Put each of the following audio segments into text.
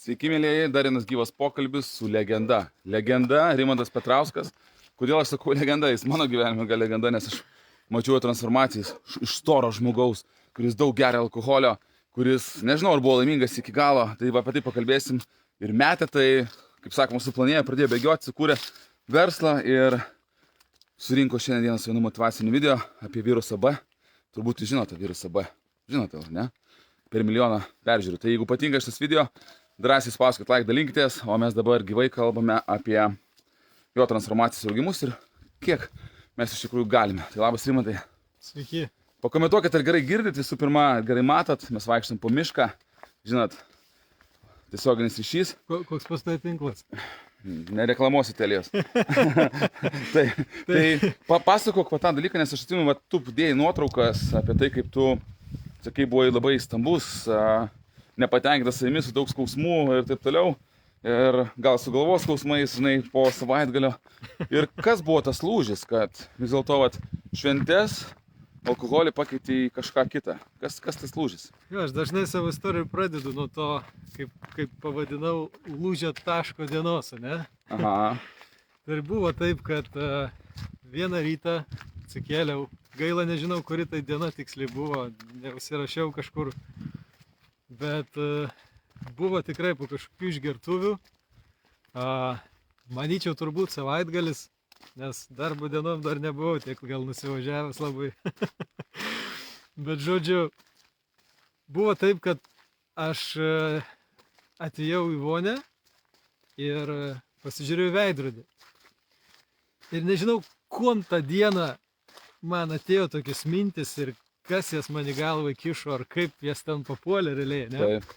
Sveiki, mėlyjeji, dar vienas gyvas pokalbis su legenda. Legenda Rimantas Petrauskas. Kodėl aš sakau legenda? Jis mano gyvenime gal legenda, nes aš mačiau transformacijas iš storo žmogaus, kuris daug geria alkoholio, kuris, nežinau, ar buvo laimingas iki galo, tai va, apie tai pakalbėsim. Ir metė tai, kaip sakoma, suplanėjo, pradėjo bėgioti, sukūrė verslą ir surinko šiandien vieną motyvacinį video apie virusą B. Turbūt jūs žinote virusą B. Žinote, ne? Per 1 milijoną peržiūrų. Tai jeigu patinka šitas video, drąsiai spauskit like, dalinkitės, o mes dabar gyvai kalbame apie jo transformacijos augimus ir kiek mes iš tikrųjų galime. Tai labas, Rimantai. Sveiki. Pakomentuokit, ar gerai girdit, visų pirma, gerai matot, mes vaikštam po mišką, žinot, tiesioginis ryšys. Koks pas tai tinklas? Nereklamuosi telės. tai papasakok tą dalyką, nes aš atsimenu, tu dėjai nuotraukas apie tai, kaip tu, sakai, buvai labai stambus, nepatenkintas savimi, su daug skausmų ir taip toliau. Ir gal su galvos skausmais, žinai, po savaitgalio. Ir kas buvo tas lūžis, kad vis dėlto šventės alkoholį pakeitė į kažką kitą? Kas tas lūžis? Jo, aš dažnai savo istoriją pradedu nuo to, kaip pavadinau, lūžio taško dienos, ne? Aha. Ir buvo taip, kad vieną rytą atsikėliau, gaila nežinau, kuri tai diena tiksliai buvo, neužsirašiau kažkur, bet buvo tikrai po kažkokių išgertuvių, manyčiau turbūt savaitgalis, nes darbo dienom dar nebuvau tiek gal nusivažiavęs labai. Bet žodžiu, buvo taip, kad aš atėjau į vonę ir pasižiūrėjau į veidrodį. Ir nežinau, kuom tą dieną man atėjo tokios mintis ir kas jas man į galvą kišo, ar kaip jas ten papuolė realiai, ne? Taip.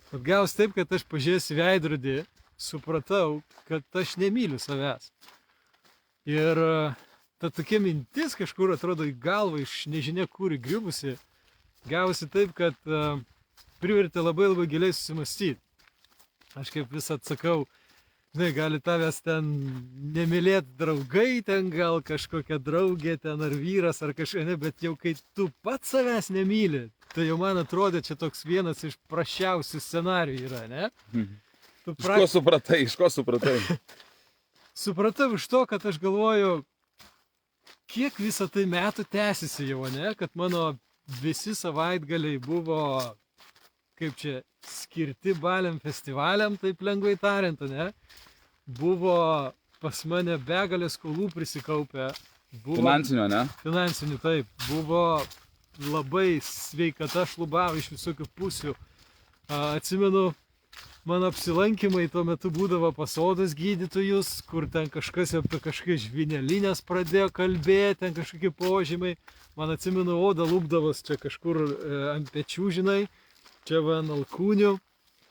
Bet gavus taip, kad aš pažiūrėjęs į veidrodį, supratau, kad aš nemyliu savęs. Ir ta tokia mintis kažkur atrodo į galvą iš nežinia kur įgriubusi, gavosi taip, kad privertė labai giliai susimastyti. Aš kaip vis atsakau, žinai, gali tavęs ten nemylėti draugai, ten gal kažkokia draugė ten ar vyras ar kažką, ne, bet jau kai tu pats savęs nemyli, tai jau man atrodė, čia toks vienas iš prasčiausių scenarijų yra, ne? Iš ko supratai? Supratau iš to, kad aš galvoju, kiek visą tai metų tęsiasi jau, ne? Kad mano visi savaitgaliai buvo, kaip čia, skirti baliam festivaliam, taip lengvai tariant, ne? Buvo pas mane begalės skolų prisikaupę. Finansinio, ne? Finansinių, taip. Buvo labai sveikata šlubavo iš visokių pusių. Atsimenu, mano apsilankymai tuo metu būdavo pas odos gydytojus, kur ten kažkas apie kažkokias žvynelinės pradėjo kalbėti, ten kažkokie požymai. Man atsimenu, oda lūpdavos čia kažkur ant pečių, žinai, čia va ant alkūnių,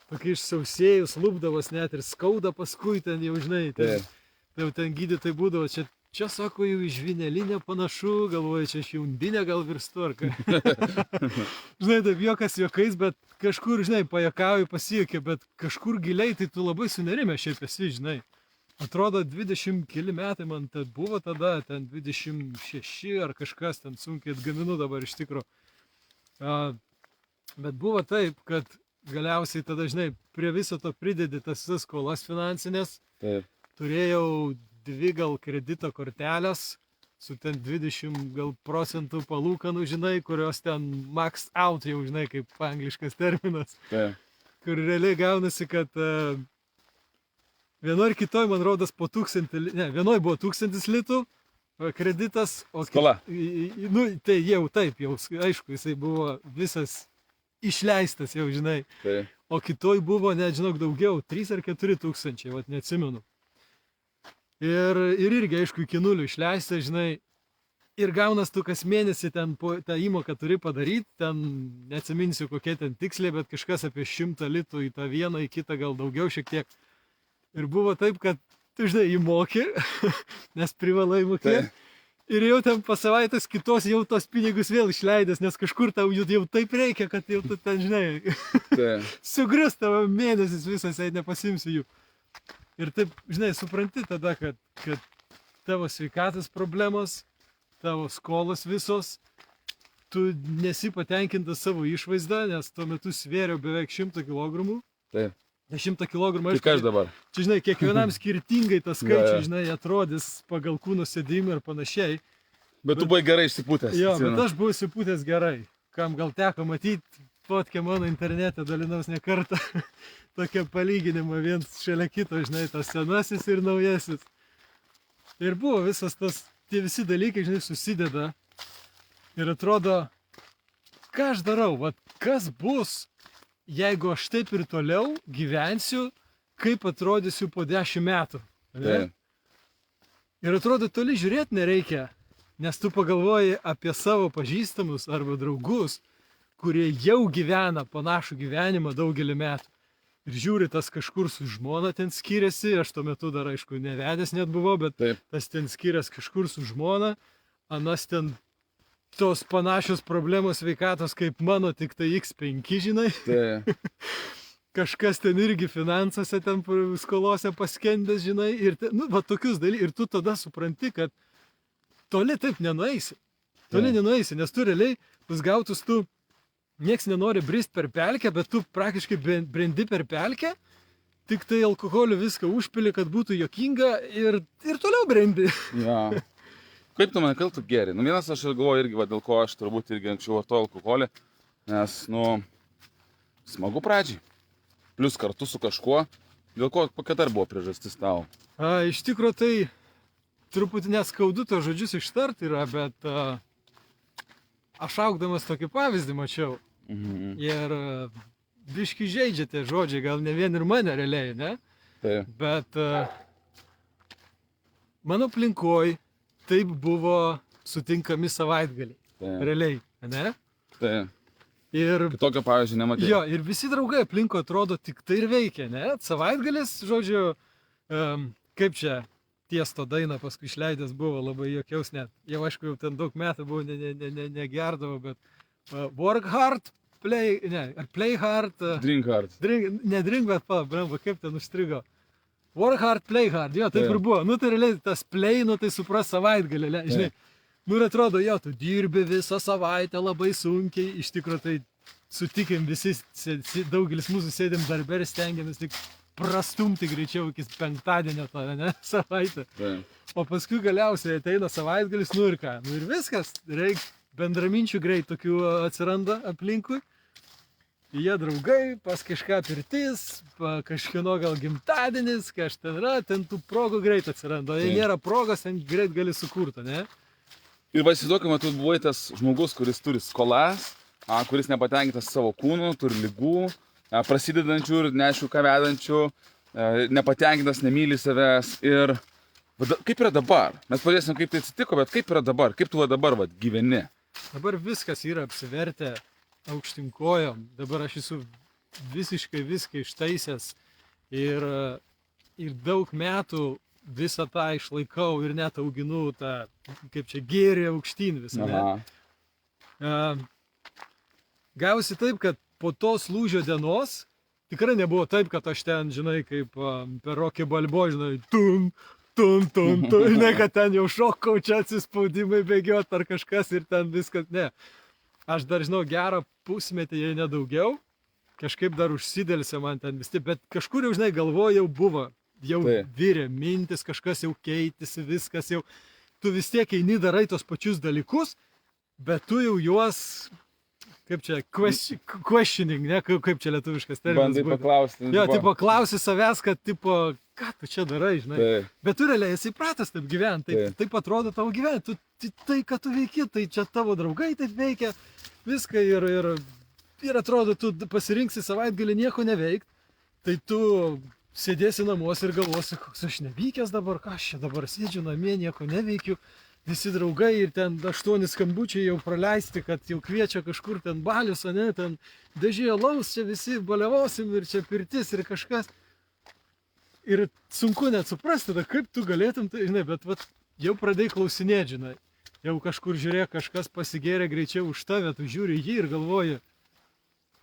tokia išsausėjus lūpdavos net ir skauda paskui ten jau, žinai, ten gydytojai būdavo, čia sako, jau į žvynelinę panašu, galvoju, čia aš jau undinę gal virstu ar ką. Žinai, taip juokas juokais, bet kažkur, žinai, pajakauju, pasijuokė, bet kažkur giliai tai tu labai sunerime šiaip esi, žinai. Atrodo, 20 keli metai man buvo tada, ten 26 ar kažkas, ten sunkiai atgaminu dabar iš tikro. Bet buvo taip, kad galiausiai tada, žinai, prie viso to pridedi tas skolas finansinės. Taip. Turėjau 2 gal kredito kortelės su ten 20 gal procentų palūkanų, žinai, kurios ten max out jau, žinai, kaip angliškas terminas. Taip. Kur realiai gaunasi, kad vienoj ir kitoj, man rodos, po 1000, ne, vienoj buvo 1000 litų kreditas. Skola. Nu, tai jau taip, jau, aišku, jisai buvo visas išleistas jau, žinai. Taip. O kitoj buvo, net žinok, daugiau, 3 ar 4 tūkstančiai, vat neatsimenu. Ir irgi, aišku, iki 0 išleista, žinai, ir gaunas tu kas mėnesį ten tą įmoką turi padaryti, ten neatsiminsiu kokie ten tiksliai, bet kažkas apie 100 litų į tą vieną, į kitą gal daugiau šiek tiek. Ir buvo taip, kad tu, žinai, įmoki, nes privalai mokėti. Ir jau ten po savaitės kitos jau tos pinigus vėl išleidęs, nes kažkur tau jau taip reikia, kad jau tu ten, žinai, sugrius tavo mėnesis visas, nepasimsi jų. Ir taip, žinai, supranti tada, kad tavo sveikatos problemos, tavo skolos visos, tu nesi patenkintas savo išvaizdą, nes tuo metu svėriau beveik 100 kg. Taip. 100 kg. Tik aš dabar. Čia, žinai, kiekvienam skirtingai tas skaičiai, Jo. žinai, atrodys pagal kūno sėdimą ir panašiai. Bet tu buvai gerai išsipūtęs. Jo, atsimenu. bet aš buvau įsipūtęs gerai. Kam gal teko matyti, fotkę mano internete dalinaus ne kartą. Tokia palyginimą viens šalia kito, žinai, tas senasis ir naujasis. Ir buvo visas tas, tie visi dalykai, žinai, susideda. Ir atrodo, ką aš darau, vat, kas bus, jeigu aš taip ir toliau gyvensiu, kaip atrodysiu po 10 metų. Taip. Ir atrodo, toli žiūrėti nereikia, nes tu pagalvoji apie savo pažįstamus arba draugus, kurie jau gyvena panašų gyvenimą daugelį metų. Ir žiūri, tas kažkur su žmona ten skiriasi, aš tuo metu dar, aišku, nevedęs net buvau, bet Taip. tas ten skiriasi kažkur su žmona, anas ten tos panašios problemos sveikatos kaip mano, tik tai X5, žinai. Taip. Kažkas ten irgi finansuose, ten skolose paskendęs, žinai, ir nu, va, tokius dalykus, ir tu tada supranti, kad toli taip nenueisi. Toli nenueisi, nes tu realiai, pas gautus tu, nieks nenori brist per pelkę, bet tu praktiškai brendi per pelkę, tik tai alkoholiu viską užpili, kad būtų juokinga ir toliau brendi. Ja. Kaip tu mane kaltų geri? Nu, vienas aš ir galvoju irgi, va, dėl ko aš turbūt irgi anksčiau vartoju alkoholį, nes, nu, smagu pradžiai. Plius kartu su kažkuo. Dėl ko, kokia dar buvo priežastis tau? Iš tikro tai truputį neskaudu to žodžius ištart yra, bet aš augdamas tokį pavyzdį mačiau. Mhm. Ir biški žaidžia tie žodžiai, gal ne vien ir mane realiai, ne? Taip. Bet mano aplinkoj taip buvo sutinkami savaitgaliai. Taip. Realiai, ne? Taip. Ir Kitokio pavyzdžio nematėjau. jo, ir visi draugai aplinko atrodo tik tai ir veikia, ne? Savaitgalis, žodžiu, kaip čia Tiesto dainą paskui išleidęs buvo, labai juokiaus net. Jau aišku, jau ten daug metų buvau, negerdavau, bet work hard, play hard. Drink hard. Ne drink, bet bramba, kaip ten užstrigo. Work hard, play hard, jo, taip Taip. ir buvo. Nu tai realiai tas play, nu tai supras savaitgalį, žinai. Nu ir atrodo, jo, tu dirbi visą savaitę labai sunkiai, iš tikrųjų tai sutikim visi, daugelis mūsų sėdėm darbę ir stengiamės tik prastumti greičiau iki penktadienio tą, ne, savaitę. Taip. O paskui galiausiai ateina savaitgalis, nu ir ką, nu ir viskas, reik bendraminčių greit tokių atsiranda aplinkui. Jie draugai, pas kažką pirtis, kažkieno gal gimtadienis, kažkas ten yra, ten tų progų greit atsiranda. O jei Taip. nėra progos, ten greit gali sukurti, ne? Ir vaizduokime, tu buvai tas žmogus, kuris turi skolas, kuris nepatenkintas savo kūnu, turi lygų, prasidedančių ir neaišku ką vedančių, nepatenkintas, nemyli savęs. Ir kaip yra dabar? Mes pažiūrėsim, kaip tai atsitiko, bet kaip yra dabar? Kaip tu dabar gyveni? Dabar viskas yra apsivertę aukštinkojom. Dabar aš esu visiškai viską ištaisęs ir daug metų visą tą išlaikau ir net auginu tą, kaip čia, gėrį aukštyn visą. Gausi taip, kad po tos lūžio dienos tikrai nebuvo taip, kad aš ten, žinai, kaip per Rocky Balboa, žinai, tun, žinai, kad ten jau šokau, čia atsispaudimai bėgiot ar kažkas ir ten viskas, ne. Aš dar, žinau, gerą pusmetį, jei nedaugiau, kažkaip dar užsidėlsė man ten vis taip, bet kažkur jau, žinai, galvoje jau buvo, jau virė mintis, kažkas jau keitėsi, viskas jau, tu vis tiek eini darai tos pačius dalykus, bet tu jau juos, kaip čia, questioning, ne, kaip čia lietuviškas terminas. Bandai paklausti. Jo, tipo, klausi savęs, kad, tipo, ką tu čia darai, žinai. Taip. Bet tu realiai esi pratęs taip gyventi, taip atrodo tavo gyventi, tai, ką tu veiki, tai čia tavo draugai taip veikia, viską ir atrodo, tu pasirinksi savaitgalį nieko neveikti, tai tu sėdėsi namuose ir galvosi, koks aš nevykęs dabar, ką aš čia dabar sėdžiu namie, nieko neveikiu, visi draugai ir ten 8 skambučiai jau praleisti, kad jau kviečia kažkur ten balius, ne, ten dėžė alaus, čia visi baliavosim ir čia pirtis ir kažkas. Ir sunku net suprasti, tada, kaip tu galėtum, tai, žinai, bet vat, jau pradėjai klausinėti, žinai. Jau kažkur žiūrėk, kažkas pasigėrė greičiau už tave, tu žiūri jį ir galvoji,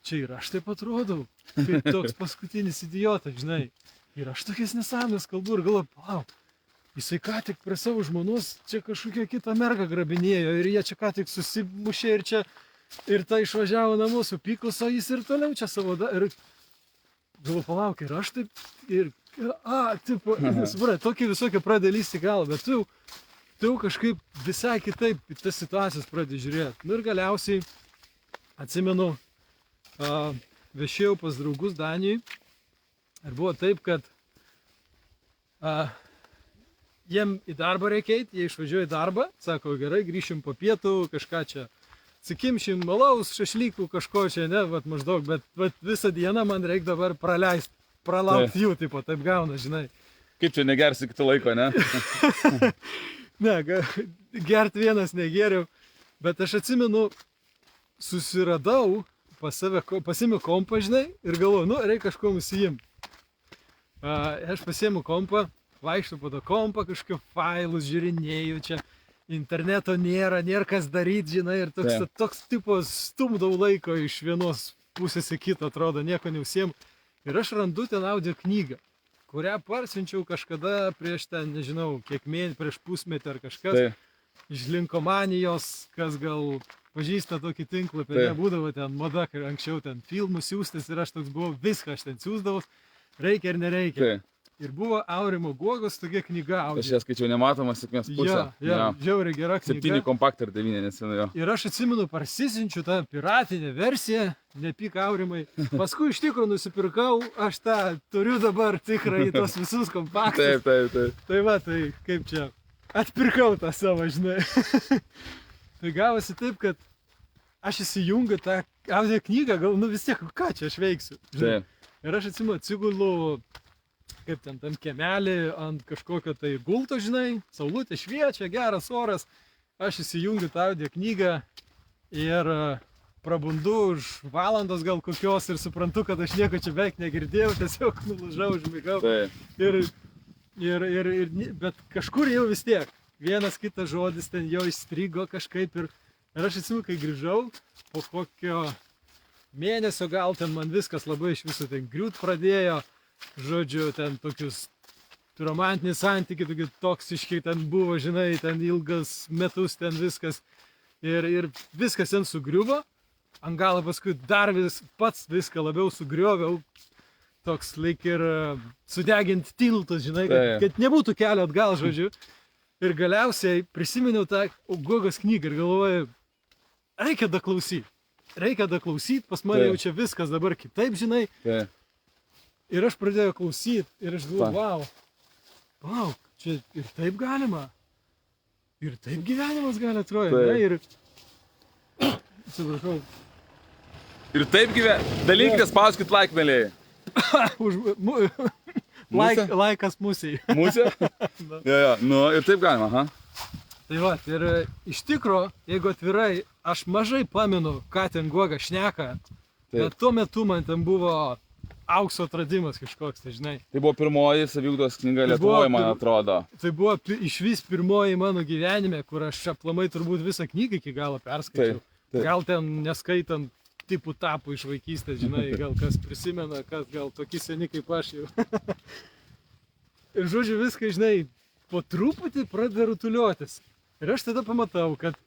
čia ir aš taip atrodau, kaip toks paskutinis idiotas, žinai. Ir aš tokias nesąmonės kalbu ir galvoju, palauk, jisai ką tik prie savo žmonos čia kažkokią kitą mergą grabinėjo ir jie čia ką tik susimušė ir čia, ir ta išvažiavo namo su pyklus, o jis ir toliau čia savo, ir galvoju, palauk, ir aš taip, tipo, suprat, tokie visokie pradeda lysti galą, bet tu kažkaip visai kitaip į tas situacijas pradedi žiūrėti. Nu ir galiausiai, atsimenu, viešėjau pas draugus Danijai ir buvo taip, kad jiem į darbą reikia eiti, jie išvažiuoja į darbą, sako, gerai, grįšim po pietų, kažką čia atsikimšim malaus, šašlykų, kažko čia, ne, vat maždaug, bet visą dieną man reikia dabar pralaukti jų, tipo, taip gauna, žinai. Kaip čia negersi kitą laiko, ne? Ne, gert vienas negeriau, bet aš atsimenu, susiradau pasimiu kompą, žinai, ir galvoju, nu, reikia kažko nusijimti. Aš pasiimu kompą, vaikščiu po to kompą, kažkokiu failus žiūrinėjau, čia interneto nėra kas daryti, žinai, ir toks tipo stumdau laiko iš vienos pusės į kitą, atrodo, nieko neužsiimu. Ir aš randu ten audio knygą, kurią parsiunčiau kažkada prieš ten, nežinau, kiek mėnesį, prieš pusmetį ar kažkas, iš Linkomanijos, kas gal pažįsta tokį tinklapį, nebūdavo ten moda, kai anksčiau ten filmus siūstis ir aš toks buvau, viską aš ten siūsdavau, reikia ir nereikia. Ir buvo Aurimo Guogos tokia knyga audio. Aš ją skaičiau, Nematomas sėkmės pusė. Žiauriai gera knyga. 7 kompaktai ir 9 nesenu jo. Ir aš atsimenu, parsisinčiu tą piratinę versiją, nepyk Aurimai. Paskui iš tikrųjų nusipirkau, aš tą turiu dabar tikrai tos visus kompaktus. Taip. Tai va, tai kaip čia, atpirkau tą savo, žinai. Tai gavosi taip, kad aš įsijungiu tą audio knygą, gal, nu vis tiek, ką čia aš veiksiu. Žinai. Ir aš atsimenu, atsigulu, kaip ten tam kiemelį ant kažkokio tai gulto, žinai, saulutė šviečia, geras oras, aš įsijungiu tą audio knygą ir prabundu už valandos gal kokios ir suprantu, kad aš nieko čia beveik negirdėjau, tiesiog nulūžau, užmigau. Bet kažkur jau vis tiek, vienas kitas žodis ten jo įstrigo kažkaip ir aš atsimenu, kai grįžau, po kokio mėnesio gal ten man viskas labai iš viso ten griūt pradėjo. Žodžiu, ten tokius romantiniai santykiai, tokie toksiški ten buvo, žinai, ten ilgas metus ten viskas. Ir viskas ten sugriuvo. Ant galo paskui dar pats viską labiau sugrioviau. Toks lyg ir sudegint tiltus, žinai, kad nebūtų kelio atgal, žodžiu. Ir galiausiai prisiminiau tą Guogos knygą ir galvoju, reikia daklausyti, pas mane jau čia viskas dabar kitaip, žinai. Ir aš pradėjau klausyti ir aš galvoju, wow, čia ir taip galima, ir taip gyvenimas gali atrodyti, atsiprašau. Ir taip dalykas, spauskit like, mėlyje. Laikas musiai. Musė? Jo, nu ir taip galima, aha. Tai va, ir iš tikro, jeigu atvirai, aš mažai pamenu, ką ten Guoga šneka, bet tuo metu man ten buvo aukso atradimas kažkoks, tai žinai. Tai buvo pirmoji saviugdos knyga Lietuvoje, man atrodo. Tai buvo išvis pirmoji mano gyvenime, kur aš aplamai turbūt visą knygą iki galo perskaičiau. Gal ten neskaitant tipų tapų iš vaikystės, žinai, gal kas prisimena, kas gal tokie seni kaip aš jau. Ir žodžiu viską, žinai, po truputį pradeda rutuliotis. Ir aš tada pamatau, kad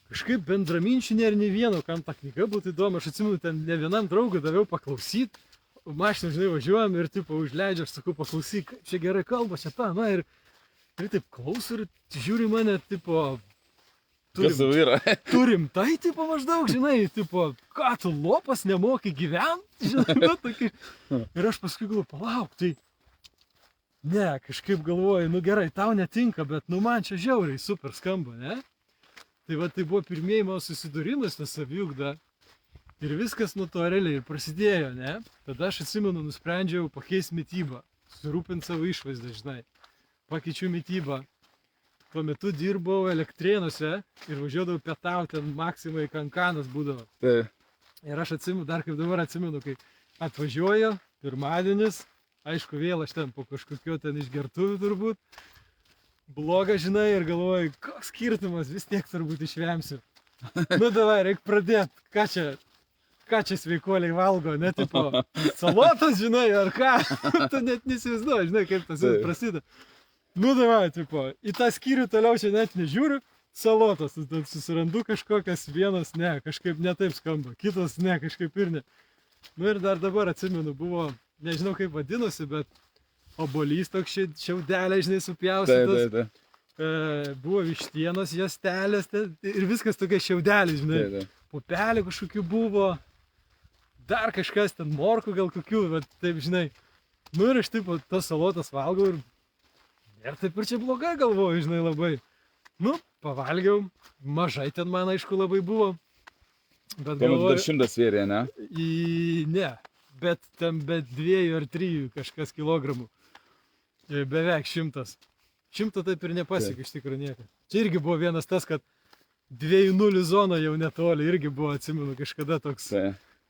kažkaip bendraminčių nėra nei vieno, kam ta knyga būtų įdomu. Aš atsimenu, ten ne vienam draugui daviau paklausyti. Mašiną, žinai, važiuojam ir tipo užleidžiu, aš sakau, paklausyk, čia gerai kalba, čia ta, na ir taip klauso ir žiūri mane, tipo, turim tai, tipo, maždaug, žinai, tipo, ką tu lopas nemoki gyventi, žinai, na, tokį. Ir aš paskui galvoju, palauk, tai, ne, kažkaip galvoju, nu gerai, tau netinka, bet, nu, man čia žiauriai super skamba, ne? Tai va, tai buvo pirmieji mano susidūrimas, ta saviugda. Ir viskas nuo to realiai ir prasidėjo, ne? Tada aš atsimenu, nusprendžiau pakeisti mitybą, susirūpinti savo išvaizdą, žinai. Pakeičiu mitybą. Tuo metu dirbau Elektrėnuose ir važiuodavau pietauti, ten Maksimai Kankanas būdavo. Ir aš atsimenu, dar kaip dabar atsimenu, kai atvažiuoju, pirmadienis, aišku, vėl aš ten po kažkokio ten išgertuvių turbūt. Bloga, žinai, ir galvoju, koks skirtumas, vis tiek turbūt išvemsiu. Nu, davai, reikia pradėti, ką čia sveikuoliai valgo, ne, tipo, salotas, žinai, ar ką, tu net nesivizduoji, žinai, kaip tas prasideda. Nu, davai, tipo, į tą skyrių toliau čia net nežiūriu, salotas, susirandu kažkokias, vienas, ne, kažkaip ne taip skamba, kitas, ne, kažkaip ir ne. Nu ir dar dabar atsimenu, buvo nežinau kaip vadinosi, bet obolys toks šiaudelė, žinai, supjaustytas. Taip. Buvo vištienos juostelės ir viskas tokia šiaudelė, žinai. Taip. Pupelė kažkokių buvo, dar kažkas ten morkų gal kokių, bet taip, žinai. Nu ir aš taip tos salotas valgau ir taip ir čia blogai galvoju, žinai, labai. Nu, pavalgiau, mažai ten man aišku labai buvo. Bet Tuomet dar 100 svėrė, ne? Ne, bet ten be 2 ar 3 kažkas kilogramų. Beveik 100. 100 taip ir nepasiekė iš tikrųjų niekad. Čia irgi buvo vienas tas, kad 2-0 zona jau netoli, irgi buvo, atsimenu, kažkada toks,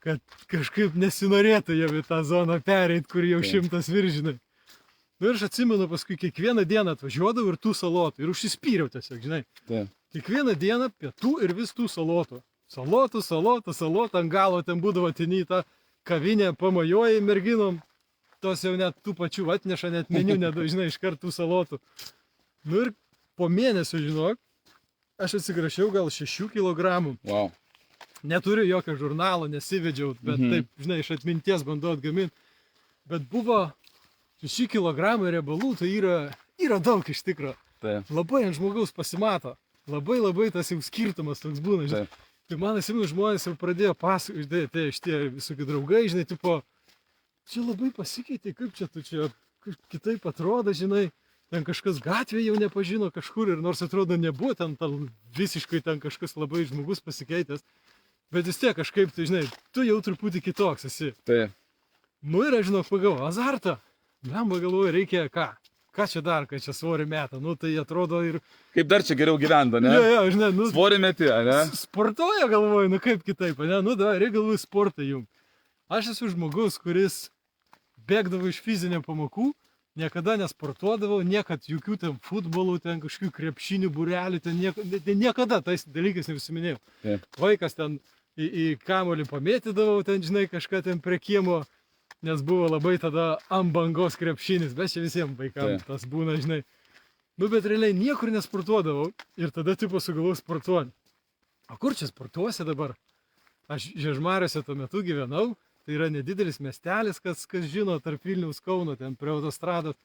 kad kažkaip nesinorėtų jau į tą zoną pereit, kur jau 100 viržinai. Nu ir aš atsimenu, paskui kiekvieną dieną atvažiuodavau ir tų salotų, ir užsispyriau tiesiog, žinai. Kiekvieną dieną pietų ir vis tų salotų. Salotų, ant galo ten būdavo atini į tą kavinę, pamajoji merginom, tos jau net tų pačių atneša, net meniu, žinai, iš kartų salotų. Nu ir po mėnesio, žinok, aš atsikrašiau gal 6 kilogramų. Wow. Neturiu jokio žurnalo, nesivedžiau, bet taip, žinai, iš atminties bandau atgaminti. Bet buvo 6 kilogramų riebalų, tai yra daug iš tikro. Labai ant žmogaus pasimato. Labai tas jau skirtumas toks būna, žinai. Tai man atsimenu, žmonės jau pradėjo pasakoti, tai šitie visokie draugai, žinai, tipo, čia labai pasikeitė, kaip čia tu čia kitaip atrodo, žinai, ten kažkas gatvėje jau nepažino kažkur ir nors atrodo nebuvo ten visiškai ten kažkas labai žmogus pasikeitęs, bet vis tiek kažkaip, tai žinai, tu jau truputį kitoks esi. Taip. Nu ir aš žinau, pagalvoju, azartą, lemba galvoju, reikia ką čia dar, kai čia svorį metą, nu tai atrodo ir... Kaip dar čia geriau gyvendo, ne? Jo, žinai, nu... Svorį meti, ne? Sportuoja, galvoju, nu kaip kitaip, ne? Nu da, reikia galvoju sportą jums. Aš esu žmogus, kuris bėgdavo iš fizinio pamokų, niekada nesportuodavau, niekad jokių ten futbolų, ten kažkokių krepšinių būrelių, ten niekada tais dalykais neužsiminėjau. Vaikas ten į kamuolį pamėtydavau, ten, žinai, kažką ten prie kiemo, nes buvo labai tada ant bangos krepšinis, bet čia visiems vaikams tas būna, žinai. Nu, bet realiai niekur nesportuodavau ir tada tipo sugalvojau sportuoti. O kur čia sportuosi dabar? Aš Žiežmariuose tuo metu gyvenau, tai yra nedidelis miestelis, kas žino, tarp Vilniaus Kauno, ten prie autostrados.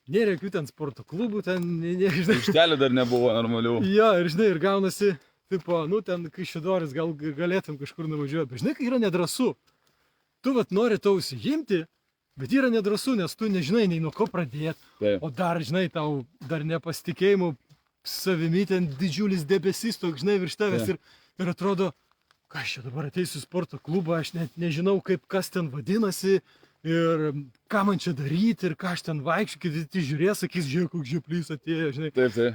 Nėra jokių ten sporto klubų, ten, žinai. Aikštelių dar nebuvo normalių. Jo, ir žinai, ir gaunasi, tipo, nu, ten Kaišiadorys, gal galėtum kažkur nuvažiuoti, bet žinai, kai yra nedrasu. Tu vat nori to užsiimti, bet yra nedrasu, nes tu nežinai nei nuo ko pradėti. O dar, žinai, tau dar nepasitikėjimų savimi ten didžiulis debesis, toks, žinai, virš tavęs ir atrodo, ką aš čia dabar ateisiu į sporto klubą, aš net nežinau, kas ten vadinasi ir ką man čia daryti ir ką aš ten vaikščiu, kiti žiūrės, sakys, žiūrėk, koks žioplys atėjo, žinai.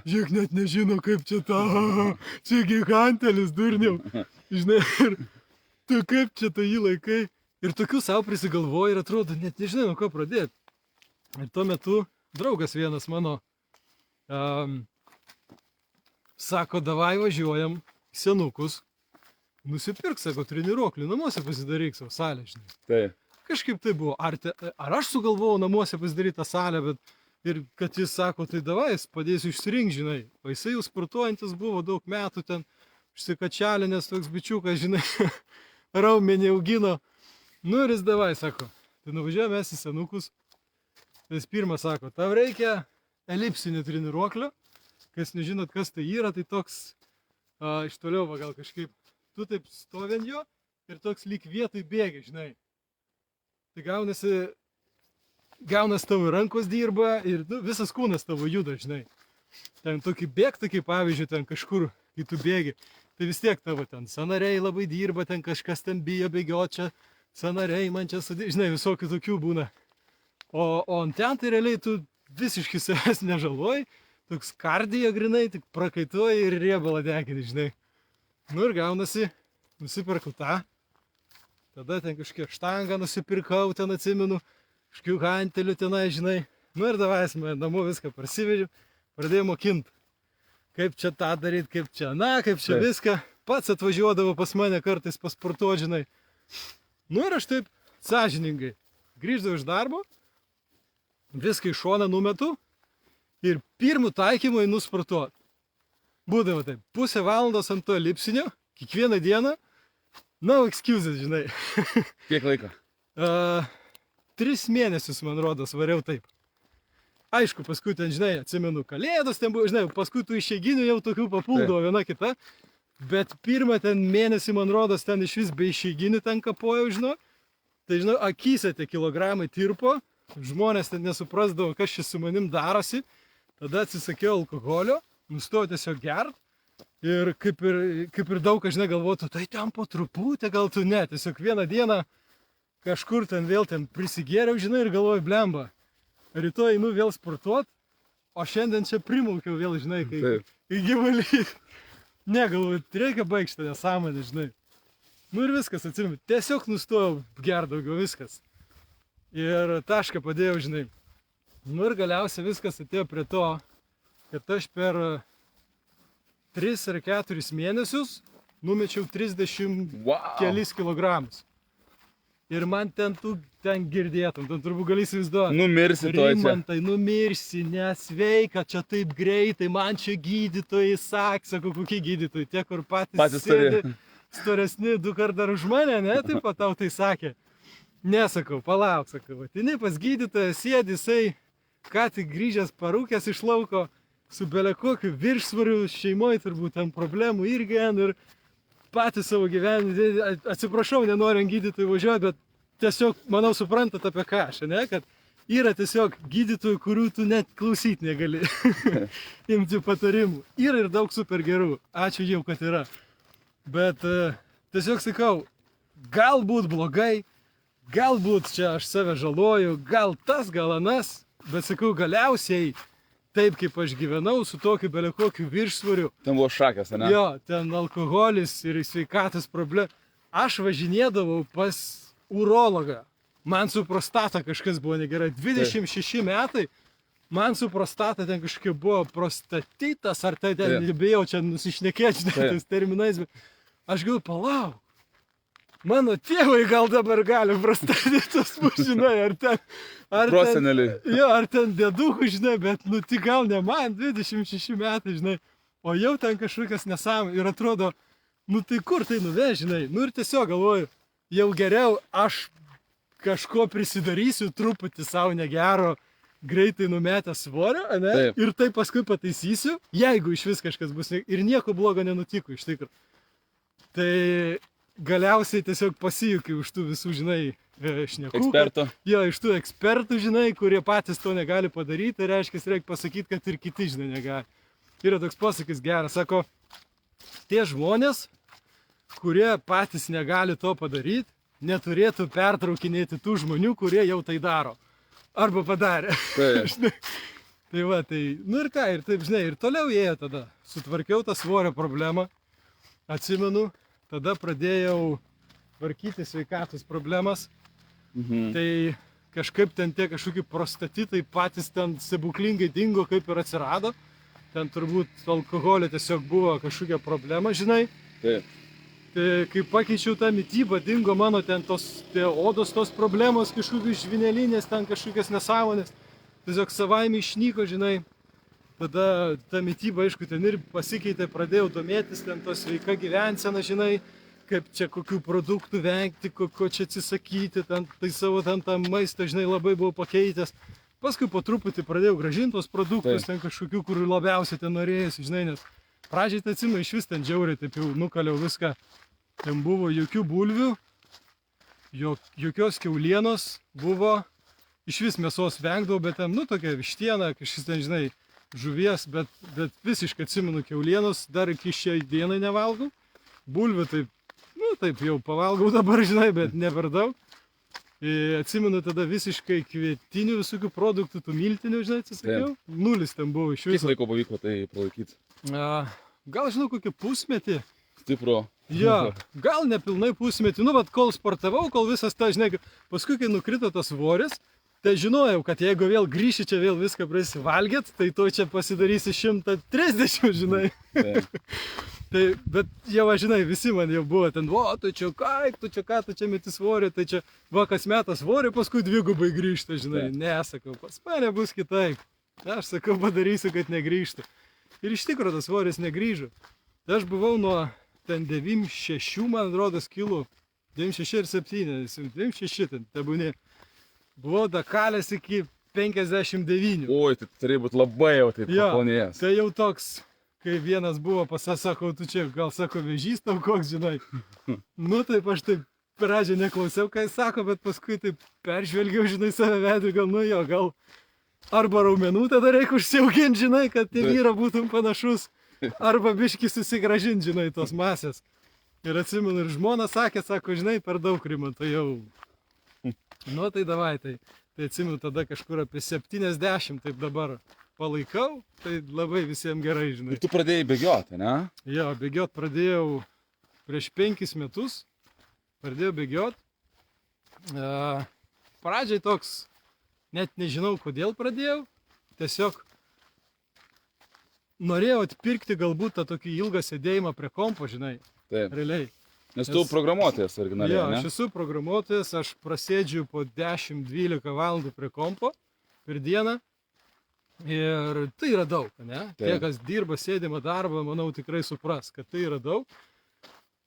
Žiūrėk, net nežino, kaip čia čia gigantelis, durniau, žinai, ir tu kaip čia tai jį laikai. Ir tokių savo prisigalvoju ir atrodo, net nežinai, nuo ko pradėti. Ir tuo metu draugas vienas mano sako, davai važiuojam senukus, nusipirk, sako, treniruoklį, namuose pasidaryk savo salę, žinai. Kažkaip tai buvo. Ar aš sugalvojau namuose pasidaryti tą salę, bet ir kad jis sako, tai davai, jis padėsiu išsirinkti, žinai. O jisai jau sportuojantis buvo daug metų ten, užsikačialinės toks bičiukas, žinai, raumenį augino. Nu ir jis davai, sako, tai nuvažiuojame mes į senukus. Jis pirmą sako, tau reikia elipsinį treniruoklio. Kas nežinot, kas tai yra, tai toks iš toliau, gal kažkaip, tu taip stovi ant jo ir toks lyg vietoj bėgi, žinai. Tai gaunas tavo rankos dirba ir visas kūnas tavo juda, žinai. Ten tokį bėgtą, kaip pavyzdžiui, ten kažkur, kai tu bėgi, tai vis tiek tavo ten sąnariai labai dirba, ten kažkas ten bijo bėgioti čia. Sąnariai man čia, žinai, visokių tokių būna. O ant ten tai realiai tu visiškai savęs nežaloji, toks kardija grinai, tik prakaituoji ir riebalą degini, žinai. Nu ir gaunasi, nusipirkau tą, tada ten kažkiek štangą nusipirkau, ten atsimenu, kažkių hantelių tenai, žinai. Nu ir davai, namo viską parsivežiau, pradėjau mokinti, kaip čia tą daryti, kaip čia, kaip čia viską. Pats atvažiuodavo pas mane kartais pasportuoti, žinai. Nu ir aš taip sąžiningai grįždavau iš darbo, viską į šoną numetu ir pirmų taikymų einu sportuoti. Būdavo taip, pusę valandos ant to elipsinio, kiekvieną dieną, no excuses, žinai. Kiek laiko? 3 mėnesius, man rodos, variau taip. Aišku, paskui ten, žinai, atsimenu, kalėdos ten buvo, žinai, paskui tų išeiginių jau tokių papuldavo viena kita. Bet pirmą ten mėnesį, man rodos, ten iš vis be išeiginių ten kapojau, žinau. Tai, žinau, akyse tie kilogramai tirpo, žmonės ten nesuprasdavo, kas čia su manim darosi. Tada atsisakiau alkoholio, nustojau tiesiog gert. Ir kaip ir daug, aš žinai, galvotų, tai ten po truputį, gal tu ne. Tiesiog vieną dieną kažkur ten vėl ten prisigėriau, žinai, ir galvoju, blemba, rytoj einu vėl sportuot, o šiandien čia primaukiau vėl, žinai, kai gyvuliai. Ne, galvoju, reikia baigti šitą nesąmonę, žinai. Nu ir viskas, atsimenu, tiesiog nustojau gert daugiau, viskas. Ir tašką padėjau, žinai. Nu ir galiausiai viskas atėjo prie to, kad aš per 3 ar 4 mėnesius numečiau 30 kelis kilogramus. Ir man ten girdėtum, ten turbūt gali įsivaizduoti. Numirsi to čia. Rimantai, numirsi, nesveika, čia taip greitai, man čia gydytojai sako, kokie gydytojai, tie, kur patys sėdi, storesni 2 kart dar už mane, ne, taip pat tau tai sakė. Nesakau, palauk, sakau, atini pas gydytoją, sėdi, jisai ką tik grįžęs parūkęs iš lauko, su belekokiu viršsvariu, šeimoje turbūt ten problemų irgi, ir patys savo gyvenime, atsiprašau, nenoriu gydytojų važiuoti, bet tiesiog, manau, suprantat apie ką aš, ne, kad yra tiesiog gydytojų, kurių tu net klausyti negali, imti patarimų. Yra ir daug super gerų, ačiū jau, kad yra. Bet tiesiog sakau, galbūt blogai, galbūt čia aš save žaloju, gal tas, gal anas, bet sakau, galiausiai, taip kaip aš gyvenau, su tokiu belekokiu viršsvariu. Ten buvo šakės, ne? Jo, ten alkoholis ir sveikatos problema. Aš važinėdavau pas urologą. Man su prostata kažkas buvo negerai. 26 metai, man su prostata ten kažkokia buvo prostatitas, ar tai ten, nebėjau čia nusišnekėti, žinai, tais terminais, bet aš galvoju, palauk. Mano tėvai gal dabar gali prostatitas, žinai, ar ten... Proseneliai. Jo, ar ten dėdukų, žinai, bet, nu, tik gal ne man, 26 metai, žinai, o jau ten kažkokias nesąmonės ir atrodo, nu, tai kur tai nuveš, žinai, nu, ir tiesiog galvoju, jau geriau aš kažko prisidarysiu truputį savo negero, greitai numetęs svorio, ne, taip. Ir tai paskui pataisysiu, jeigu iš vis kažkas bus, ir nieko blogo nenutiko, iš tikrųjų. Tai... Galiausiai tiesiog pasijukiu už tų visų, žinai, šnekų. Ekspertų. Jo, iš tų ekspertų, žinai, kurie patys to negali padaryti, tai reiškia, reikia pasakyti, kad ir kiti, žinai, negali. Yra toks posakis geras, sako, tie žmonės, kurie patys negali to padaryti, neturėtų pertraukinėti tų žmonių, kurie jau tai daro. Arba padarė. Tai va, tai, nu ir ką, ir taip, žinai, ir toliau ėjo tada. Sutvarkiau tą svorio problemą, atsimenu. Tada pradėjau tvarkyti sveikatos problemas, tai kažkaip ten tie kažkokie prostatitai patys ten stebuklingai dingo, kaip ir atsirado. Ten turbūt alkoholio tiesiog buvo kažkokia problema, žinai. Taip. Tai kai pakeičiau tą mitybą, dingo mano ten tie odos tos problemos, kažkokios žvynelinės, ten kažkokios nesąmonės. Tiesiog savaime išnyko, žinai. Tada ta mityba, aišku, ten ir pasikeitė, pradėjau domėtis, ten to sveika gyvensena, žinai, kaip čia kokių produktų vengti, ko čia atsisakyti, ten, tai savo ten tą maistą, žinai, labai buvau pakeitęs. Paskui po truputį pradėjau grąžinti tos produktus, ten kažkokių, kur labiausiai ten norėjusi, žinai, nes pradžiai tai atsimenu, iš vis ten žiauriai, taip jau nukaliau viską. Ten buvo jokių bulvių, jokios kiaulienos buvo, iš vis mėsos vengdavau, bet ten, nu, tokia vištiena, kažkas ten, žinai, žuvies, bet visiškai atsimenu kiaulienos, dar iki šiai dienai nevalgau. Bulvių taip, nu taip jau pavalgau dabar, žinai, bet ne per daug. Atsimenu tada visiškai kvietinių visokių produktų, tų miltinių, žinai, atsisakiau. Nulis ten buvo iš viso. Kiek laiko pavyko tai palaikyti? Gal, žinau, kokį pusmetį. Stipru. Jo, gal nepilnai pusmetį, nu, bet kol sportavau, kol visas ta, žinai, paskui, kai nukrito tas svoris, tai žinojau, kad jeigu vėl grįši čia vėl viską pradėsi valgyt, tai tu čia pasidarysi 130, žinai. Tai, bet jau, žinai, visi man jau buvo ten, o, tu čia meti svorį, tai čia vakas metas svorį, paskui dvigubai grįžta, žinai. Ne, sakau, pas mane bus kitaip. Aš sakau, padarysiu, kad negrįžtų. Ir iš tikrųjų tas svoris negrįžo. Tai aš buvau nuo ten 96, man rodos, kilų, 96 ir 7, 96 ten tebūnė. Buvau dakalęs iki 59. Oi, tai turi būti labai jau taip Jo, paplonėjęs. tai jau toks, kai vienas buvo pasakau, tu čia gal sako vėžys tau koks, žinai. Nu taip aš taip pradžią neklausiau, ką jis sako, bet paskui taip peržvelgiau, žinai, save vedį, gal nu jo, gal arba raumenų tada reikia užsiauginti, žinai, kad į vyrą būtum panašus, arba biški susigražinti, žinai, tos masės. Ir atsimenu, ir žmona sakė, sako, žinai, per daug Rimanto jau. Nu tai davai, tai atsimenu tada kažkur apie 70, taip dabar palaikau, tai labai visiems gerai, žinai. Ir tu pradėjai bėgioti, ne? Jo, bėgiot pradėjau prieš 5 metus, pradėjau bėgiot. Pradžiai toks, net nežinau kodėl pradėjau, tiesiog norėjau atpirkti galbūt tą tokį ilgą sėdėjimą prie kompo, žinai, Taip. realiai. Nes tu programuotojas originaliai, Jo, ne? aš esu programuotojas, aš prasėdžiu po 10-12 valandų prie kompo per dieną. Ir tai yra daug, ne? Taip. Tie, kas dirba sėdimą darbą, manau, tikrai supras, kad tai yra daug.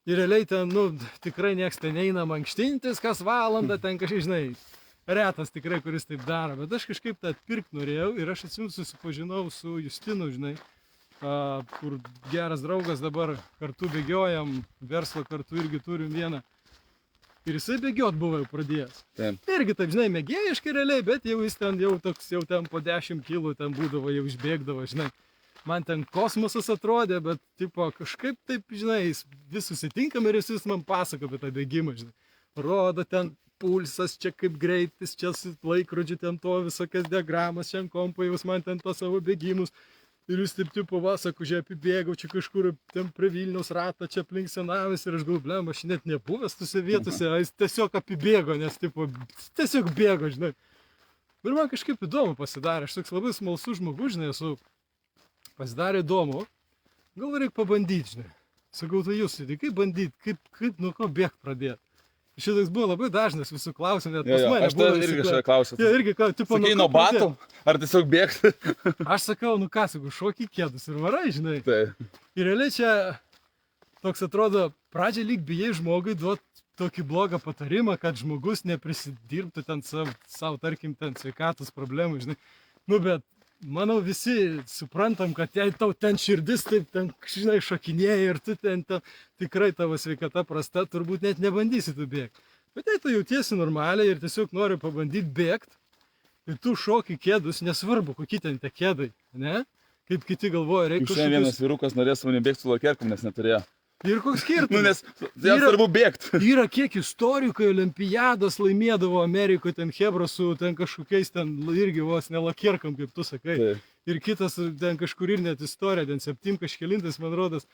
Ir realiai ten, nu, tikrai nieks ten eina mankštintis kas valandą, ten kažkaip, žinai, retas tikrai, kuris taip daro. Bet aš kažkaip tą atpirkti norėjau ir aš atsimenu susipažinau su Justinu, žinai, kur geras draugas dabar kartu bėgiojam, verslą kartu irgi turim vieną. Ir jisai bėgiot buvo jau pradėjęs. Taip. Irgi taip, žinai, mėgėjiškai realiai, bet jau jis ten jau toks, jau ten po 10 kilų ten būdavo, jau išbėgdavo, žinai. Man ten kosmosas atrodė, bet tipo kažkaip taip, žinai, vis susitinkam ir jis vis man pasako apie tą bėgimą, žinai. Rodo ten pulsas, čia kaip greitis, čia su laikrodžiu ten to visokias diagramas, čia ant kompo jūs man ten to savo bėgimus. Ir jūs taip tipo vasako, čia apibėgau, čia kažkur ten prie Vilniaus ratą, čia aplink Senavis ir aš galvoju, blem, aš net nebuvęs tose vietose, jis tiesiog apibėgo, nes tipo tiesiog bėgo, žinai. Ir man kažkaip įdomu pasidarė, aš toks labai smalsus žmogus, žinai, esu pasidarė įdomu, gal reikia pabandyti, žinai. Sakau, tai jūs, tai kaip bandyti, kaip nuo ko bėgti pradėti. Šitas buvo labai dažnas visų klausimų, net pas mane Aš buvo. tai irgi šią klausimą. Jo, irgi, tipo, Sakai, nuo batų, ar tiesiog bėgti? Aš sakau, nu ką, sakau, šokį kėdus ir varai, žinai. Tai. Ir realiai čia toks atrodo, pradžiai lyg bijai žmogui duoti tokį blogą patarimą, kad žmogus neprisidirbtų ten savo, tarkim, ten sveikatos problemų, žinai. Nu, bet manau visi suprantam, kad jei tau ten širdis taip, ten, žinai, šokinėja ir tu ten tikrai tavo sveikata prasta, turbūt net nebandysi tu bėgti. Bet jei tu jautiesi normaliai ir tiesiog nori pabandyti bėgti, ir tu šoki kėdus, nesvarbu, kokie ten tie kėdai, ne? Kaip kiti galvoja, reikia Šiandien vienas vyrukas norės su manimi bėgti su lakerkom, nes neturėjo. Ir koks Nu, skirtumas? nes jam svarbu bėgti. Yra kiek istorijų, kai olimpiadas laimėdavo Amerikoje, ten hebra su ten kažkokiais ten irgi vos nelakierkam, kaip tu sakai. Taip. Ir kitas ten kažkur ir net istorija, ten 7 kažkelintas, man rodos,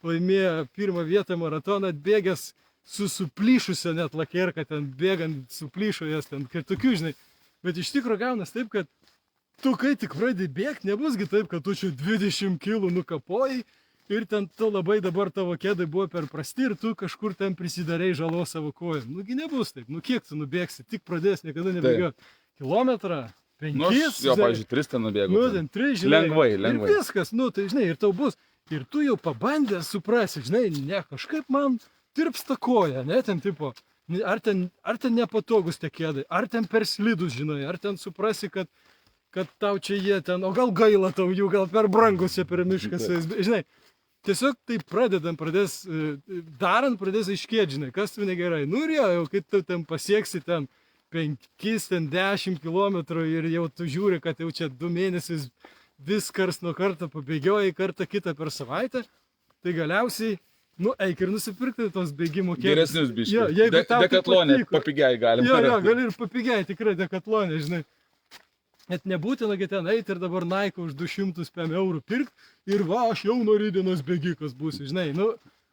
laimėjo pirmą vietą maratoną atbėgęs su suplyšusia net lakierka, ten bėgant suplyšo jas ten, kad tokių, žinai. Bet iš tikrųjų gaunas taip, kad tu kai tik pradedi bėgti, nebusgi taip, kad tu čia 20 kilų nukapojai ir ten tu labai dabar tavo kėdai buvo per prasti ir tu kažkur ten prisidarei žalos savo kojom. Nugi nebus taip, nu kiek tu nubėgsi, tik pradės niekada nebėgioti. Kilometrą, 5, Nu, aš jo, pavyzdžiui, 3 ten nubėgau. nu, ten 3, žinai. Lengvai, lengvai. Ir viskas, nu, tai žinai, ir tau bus. Ir tu jau pabandęs suprasi, žinai, ne, kažkaip man tirpsta koja, ne, ten tipo, ar ten nepatogus tie kėdai, ar ten per slidus, žinai, ar ten suprasi, kad tau čia jie ten, o gal gaila tau jų, gal per brangus čia per mišką su jais, žinai. Tiesiog taip pradės aiškėti, žinai, kas tu negerai. Nu ir jau, kai tu ten pasieksi ten 5-10 kilometrų ir jau tu žiūri, kad jau čia 2 mėnesius vis kars nuo karto pabėgioji, kartą kitą per savaitę, tai galiausiai, nu, eik ir nusipirkti tos bėgimo kėdės. Geresnius biškius. Jo, jeigu tau tai Dekatlonė, patiko. papigiai galim. Jo, gali ir papigiai, tikrai dekatlonė, žinai. Net nebūtina ten eiti ir dabar Nike už 200 eurų pirkti ir va, aš jau nuo rytdienos bėgikas būsiu, žinai. Nu,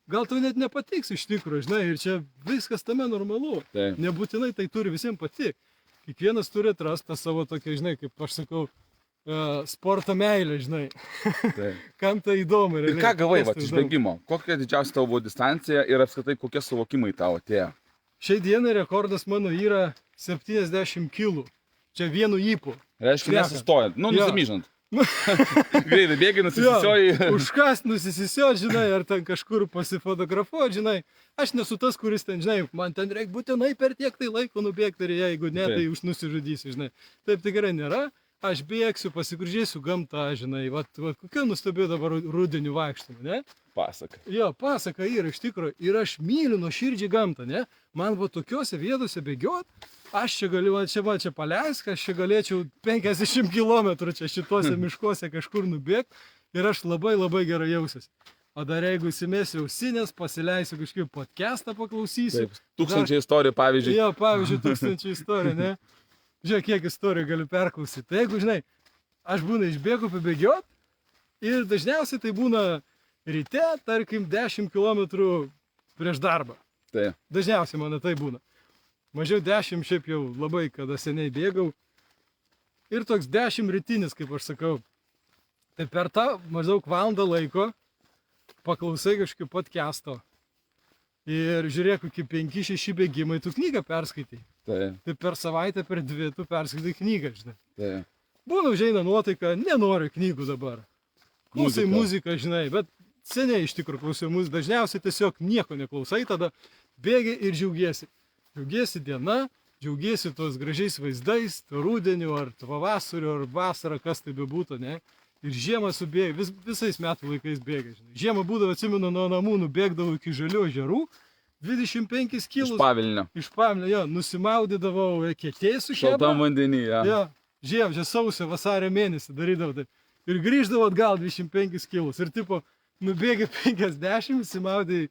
gal tau net nepatiks iš tikrųjų, žinai, ir čia viskas tame normalu. Taip. Nebūtinai tai turi visiems patikti. Kiekvienas turi atrasti tą savo tokią, žinai, kaip aš sakau, sporto meilę, žinai. Taip. Kam tai įdomu. Ir ką gavai va, iš bėgimo? Kokia didžiausia tavo buvo distancija ir apskritai kokie suvokimai tavo atėjo? Šiai dienai rekordas mano yra 70 kilų. Čia vienu įpu. Reiškia, Šnekant. nesustojant. Nu, Jo. nusimyžant. Greitai bėgi, nusisioji. Užkas nusisisiot, žinai, ar ten kažkur pasifotografuot, žinai. Aš nesu tas, kuris ten, žinai, man ten reikia būtinai per tiek tai laiko nubėgti ir jeigu ne, tai už nusižudysiu, žinai. Taip tikrai nėra. Aš bėgsiu, pasigrįžėsiu gamtą, žinai, vat kokia nuostabi dabar rudeniu vaikštama, ne? Pasaka. Jo, pasaka yra iš tikrųjų. Ir aš myliu nuoširdžiai gamtą, ne? Man va tokiuose vietose bėgiot, aš čia galiu, čia paleisk, aš čia galėčiau 50 km čia šituose miškuose kažkur nubėgti ir aš labai labai gerai jausiuosi. O dar jeigu įsimėsiu ausinės, pasileisiu kažkokį podcastą paklausysiu. Taip, tūkstančiai istorijų, pavyzdžiui. Jo, pavyzdžiui, tūkstančiai istorijų, ne? Žiūrėk, kiek istorijų galiu perklausyti. Tai jeigu, žinai, aš būna išbėgu pabėgiot ir dažniausiai tai būna ryte, tarkim, 10 km prieš darbą. Tai. Dažniausiai mano tai būna. Mažiau 10 šiaip jau labai, kada seniai bėgau. Ir toks 10 rytinis, kaip aš sakau. Tai per tą maždaug valandą laiko paklausai kažkokio podcast'o. Ir žiūrėk, kokie 5-6 bėgimai, tu knygą perskaitai. Tai per savaitę, per 2 tu perskaitai knygą, žinai. Tai. Būna užeina nuotaika, nenoriu knygų dabar. Klausai muziką, žinai, bet seniai iš tikrųjų klausiau muziką. Dažniausiai tiesiog nieko neklausai, tada bėgi ir džiaugiesi. Džiaugiesi diena, džiaugiesi tos gražiais vaizdais, to rudeniu, ar to pavasariu, ar vasarą, kas tai bebūtų, ne? Ir žiemą subėgi, visais metų laikais bėgi, žinai. Žiemą būdavo, atsimenu, nuo namų nubėgdavau iki Žalių ežerų, 25 kilus. Iš Pavilnio. Iš Pavilnio, jo, nusimaudydavau eketėj su šeba. Šaltam vandenį, jo. Jo, žiemžia sausio vasario mėnesį darydavau taip. Ir grįždavau atgal 25 kilus. Ir tipo, nubėgi 50, nusimaudai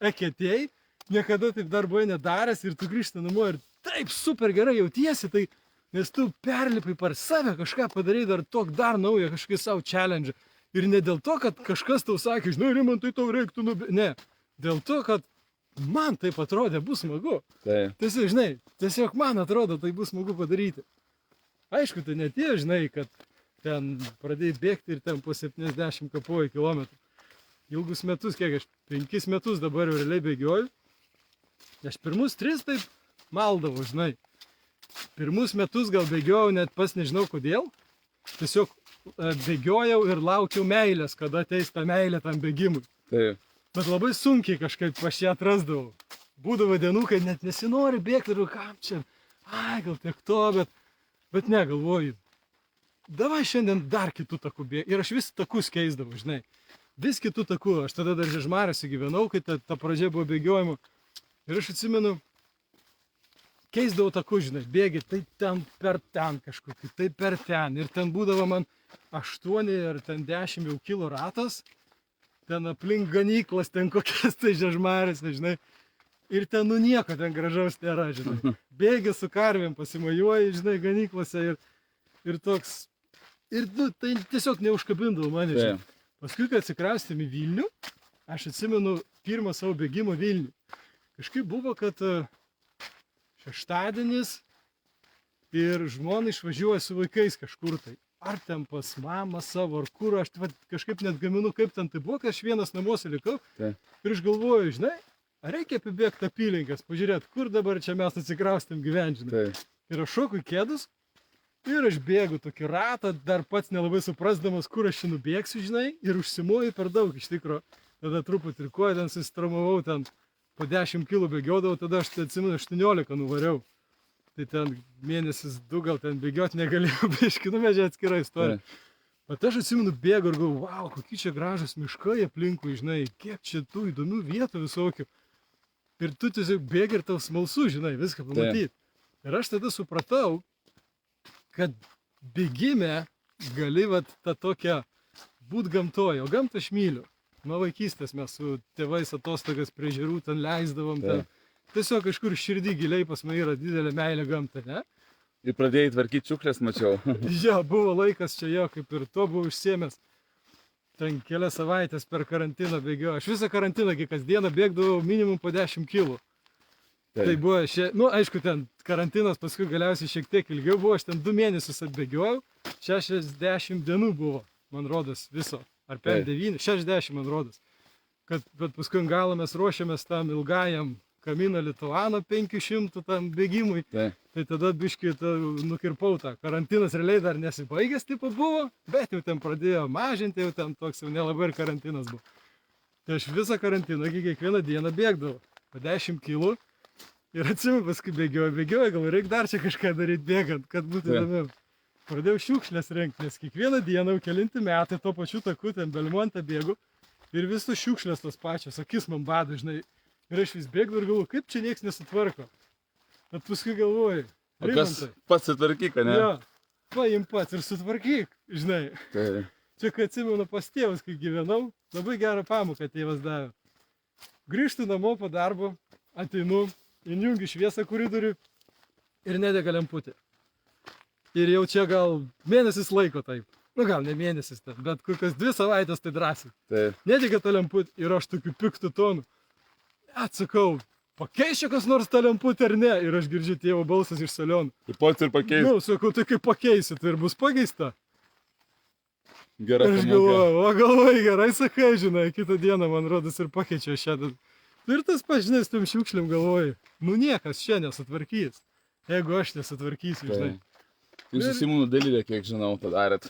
eketėj, niekada taip dar buvai nedaręs ir tu grįžti namo ir taip super gerai jautiesi, tai nes tu perlipai per save, kažką padarai dar tok dar naują, kažkokį savo challenge. Ir ne dėl to, kad kažkas tau sakė, žinai, Rimantai, tau reiktų nubėgti. Ne, dėl to, kad man taip atrodė, bus smagu. Tiesiog, žinai, tiesiog man atrodo, tai bus smagu padaryti. Aišku, tai ne tie, žinai, kad ten pradėjai bėgti ir ten po 70 kapoji kilometrų. Ilgus metus, kiek aš 5 metus dabar jau realiai bėgioju. Aš pirmus 3 taip maldavau, žinai. Pirmus metus gal bėgiojau, net pas nežinau kodėl. Tiesiog bėgiojau ir laukiau meilės, kada ateis ta meilė tam bėgimui. Taip. Bet labai sunkiai kažkaip aš ją atrasdavau. Būdavo dienų, kai net nesinori bėgti ir kam čia. Ai, gal tiek to, bet ne, galvoju. Davai šiandien dar kitų takų bėgti. Ir aš vis takus keisdavau, žinai. Vis kitų takų. Aš tada dar Žiežmariuose gyvenau, kai ta pradžia buvo bėgiojimo. Ir aš atsimenu, keisdavau takų, žinai, bėgi, tai ten per ten kažkokį, tai per ten. Ir ten būdavo man 8 ar ten 10 jau kilo ratas. Ten aplink ganyklas, ten kokias tai Žiežmariuose, žinai. Ir ten nu nieko ten gražaus nėra, žinai. Bėgi su karvėm, pasimajuoji, žinai, ganyklose ir toks. Ir nu, tai tiesiog neužkabindavo mane, žinai. Paskui, kai atsikraustėm į Vilnių, aš atsimenu pirmą savo bėgimą Vilnių. Kažkaip buvo, kad šeštadienis ir žmona išvažiuoja su vaikais kažkur tai. Ar ten pas mamą savo, ar kur, aš kažkaip net gaminu, kaip ten tai buvo, kad aš vienas namuose likau. Ir aš galvoju, žinai, ar reikia apibėgti apylinkės, pažiūrėti, kur dabar čia mes atsikraustėm gyventi, žinai. Ir aš šoku į kėdus ir aš bėgu tokį ratą, dar pats nelabai suprasdamas, kur aš čia nubėgsiu, žinai, ir užsimoju per daug iš tikro. Tada truputį ir koją ten susitramavau, ten po 10 kilų bėgiodavau, tada aš atsimenu 18 nuvariau. Tai ten mėnesis 2 gal ten bėgioti negalėjau, biškį nuvežė atskirą istoriją. Bet aš atsimenu bėgu ir galvoju, wow, kokie čia gražus miškai aplinkui, žinai, kiek čia tų įdomių vietų visokių. Ir tu tiesiog bėgi ir tau smalsu, žinai, viską pamatyti. Ir aš tada supratau, kad bėgime gali vat tą tokią būt gamtoje, o gamtą aš myliu. Nuo vaikystės mes su tėvais atostogas prie ežerų ten leisdavom. Ten. Tiesiog kažkur širdį giliai pas mane yra didelė meilė gamta, ne? Ir pradėjai tvarkyti šiukšles, mačiau. Jo, buvo laikas čia jo, kaip ir to buvau užsiėmęs. Ten kelias savaitės per karantiną bėgiau. Aš visą karantiną, kai kasdieną bėgdavau minimum po 10 kilų. Tai buvo, nu aišku, ten karantinas paskui galiausiai šiek tiek ilgiau buvo, aš ten 2 mėnesius atbėgiojau, 60 dienų buvo, man rodos, viso. Ar per 9, 60 man rodos. Bet paskui galą mes ruošiamės tam ilgajam Kamino Lituano 500 tam bėgimui. Tai. Tai tada biškai nukirpau tą. Karantinas realiai dar nesibaigęs tipo buvo, bet jau ten pradėjo mažinti, jau ten toks jau nelabai ir karantinas buvo. Tai aš visą karantiną kiekvieną dieną bėgdavau. Po 10 kilų. Ir atsimenu, paskui bėgioju, gal reikia dar čia kažką daryti bėgant, kad būtų įdomiau. Pradėjau šiukšlės rengti, nes kiekvieną dieną jau kelinti metai tuo pačiu taku ten Belmonte bėgu. Ir visus šiukšlės tos pačios, akis man bado, žinai. Ir aš vis bėgdavau ir galvoju, kaip čia nieks nesutvarko. Bet paskui galvoju, O kas pats sutvarkyk, ne? Jo, paim pats ir sutvarkyk, žinai. Tai. Čia, kai atsimenu pas tėvus, kai gyvenau, labai gerą pamoką tėvas davė. Grįžtu namo po darbo, ateinu, įjungiu šviesą koridorių ir nedega lemputė. Ir jau čia gal mėnesis laiko taip. Nu gal ne mėnesis, bet kokias 2 savaitės tai drąsiai. Tai. Nedega ta lemputė ir aš tokiu piktų tonu. Atsakau, pakeis čia kas nors tą lemputę ar ne? Ir aš girdžiu tėvo balsas iš salionų. Tai pats ir pakeis. Nu, sakau, tai kaip pakeisi, tai ir bus pakeista. Gerai. Aš galvoju, gerai sakai, žinai, kitą dieną man rodos ir pakeičiau šią. Ir tas pažinai, su tam šiukšliam galvoju, nu niekas čia nesutvarkys, jeigu aš nesutvarkysiu, žinai. Jūs su Simonu Dalyvė, kiek žinau, padarėt.